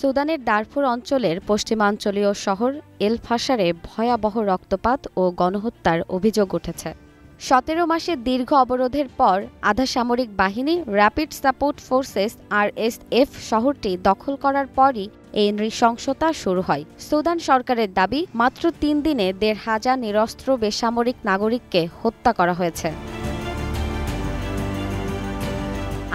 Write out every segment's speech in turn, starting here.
সুদানের দারফুর অঞ্চলের পশ্চিমাঞ্চলীয় শহর এল ফাশারে ভয়াবহ রক্তপাত ও গণহত্যার অভিযোগ উঠেছে। ১৭ মাসের দীর্ঘ অবরোধের পর আধা সামরিক বাহিনী র্যাপিড সাপোর্ট ফোর্সেস আরএসএফ শহরটি দখল করার পরই এই নৃশংসতা শুরু হয়। সুদান সরকারের দাবি, মাত্র ৩ দিনে ১৫০০ নিরস্ত্র বেসামরিক নাগরিককে হত্যা করা হয়েছে।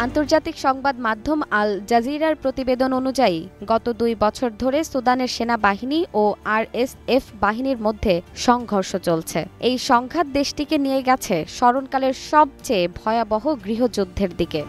আন্তর্জাতিক সংবাদ মাধ্যম আল জাজিরার প্রতিবেদন অনুযায়ী গত ২ বছর ধরে সুদানের সেনাবাহিনী ও আরএসএফ বাহিনীর মধ্যে সংঘর্ষ চলছে। এই সংঘাত দেশটিকে নিয়ে গেছে স্মরণকালের সবচেয়ে ভয়াবহ গৃহযুদ্ধের দিকে।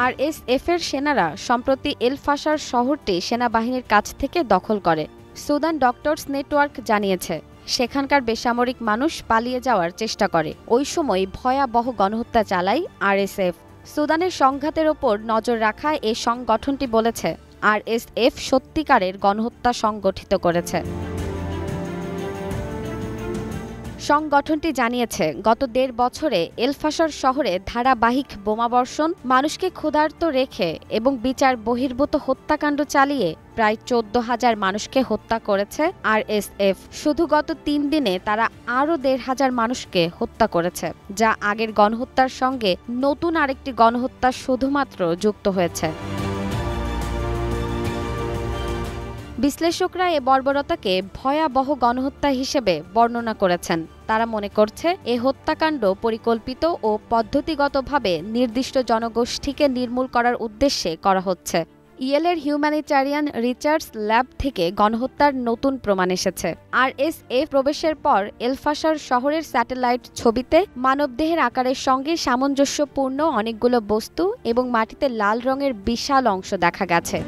আরএসএফের সেনারা সম্প্রতি এল ফাশার শহরটি সেনাবাহিনীর কাছ থেকে দখল করে। সুদান ডক্টরস নেটওয়ার্ক জানিয়েছে, সেখানকার বেসামরিক মানুষ পালিয়ে যাওয়ার চেষ্টা করে। ওই সময় ভয়াবহ গণহত্যা চালায় আরএসএফ। সুদানের সংঘাতের ওপর নজর রাখা এই সংগঠনটি বলেছে, আরএসএফ সত্যিকারের গণহত্যা সংগঠিত করেছে। সংগঠনটি জানিয়েছে, গত ১.৫ বছরে এল ফাশার শহরে ধারাবাহিক বোমাবর্ষণ, মানুষকে ক্ষুধার্ত রেখে এবং বিচার বহির্ভূত হত্যাকাণ্ড চালিয়ে প্রায় ১৪,০০০ মানুষকে হত্যা করেছে আরএসএফ। শুধু গত ৩ দিনে তারা আরও ১৫০০ মানুষকে হত্যা করেছে, যা আগের গণহত্যার সঙ্গে নতুন আরেকটি গণহত্যা শুধুমাত্র যুক্ত হয়েছে। বিশ্লেষকরা এ বর্বরতাকে ভয়াবহ গণহত্যা হিসেবে বর্ণনা করেছেন। তারা মনে করছে, এ হত্যাকাণ্ড পরিকল্পিত ও পদ্ধতিগতভাবে নির্দিষ্ট জনগোষ্ঠীকে নির্মূল করার উদ্দেশ্যে করা হচ্ছে। ইয়েলের হিউম্যানিটারিয়ান রিসার্চ ল্যাব থেকে গণহত্যার নতুন প্রমাণ এসেছে। আরএসএফ প্রবেশের পর এল ফাশার শহরের স্যাটেলাইট ছবিতে মানবদেহের আকারের সঙ্গে সামঞ্জস্যপূর্ণ অনেকগুলো বস্তু এবং মাটিতে লাল রঙের বিশাল অংশ দেখা গেছে।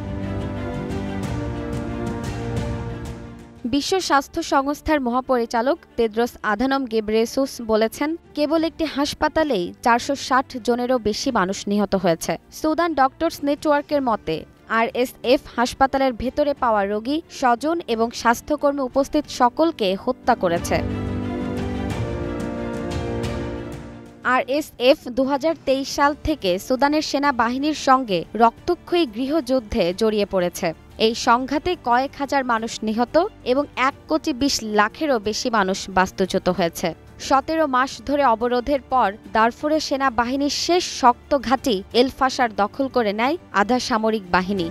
বিশ্ব স্বাস্থ্য সংস্থার মহাপরিচালক তেদ্রোস আধানম গেব্রেয়েসুস বলেছেন, কেবল একটি হাসপাতালেই ৪৬০ জনেরও বেশি মানুষ নিহত হয়েছে। সুদান ডক্টরস নেটওয়ার্কের মতে, আরএসএফ হাসপাতালের ভেতরে পাওয়া রোগী, স্বজন এবং স্বাস্থ্যকর্মী উপস্থিত সকলকে হত্যা করেছে। আরএসএফ ২০২৩ সাল থেকে সুদানের সেনাবাহিনীর সঙ্গে রক্তক্ষয়ী গৃহযুদ্ধে জড়িয়ে পড়েছে। এই সংঘাতে কয়েক হাজার মানুষ নিহত এবং ১,২০,০০,০০০-এরও বেশি মানুষ বাস্তুচ্যুত হয়েছে। ১৭ মাস ধরে অবরোধের পর দারফুরের সেনাবাহিনীর শেষ শক্ত ঘাঁটি এল ফাশার দখল করে নেয় আধা সামরিক বাহিনী।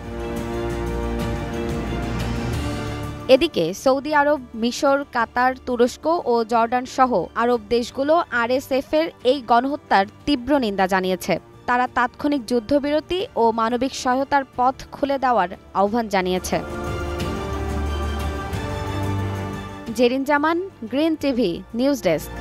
এদিকে সৌদি আরব, মিশর, কাতার, তুরস্ক ও জর্ডান সহ আরব দেশগুলো আরএসএফের এই গণহত্যার তীব্র নিন্দা জানিয়েছে। তারা তাৎক্ষণিক যুদ্ধবিরতি ও মানবিক সহায়তার পথ খুলে দেওয়ার আহ্বান জানিয়েছে। জেরিন জামান, গ্রিন টিভি নিউজ ডেস্ক।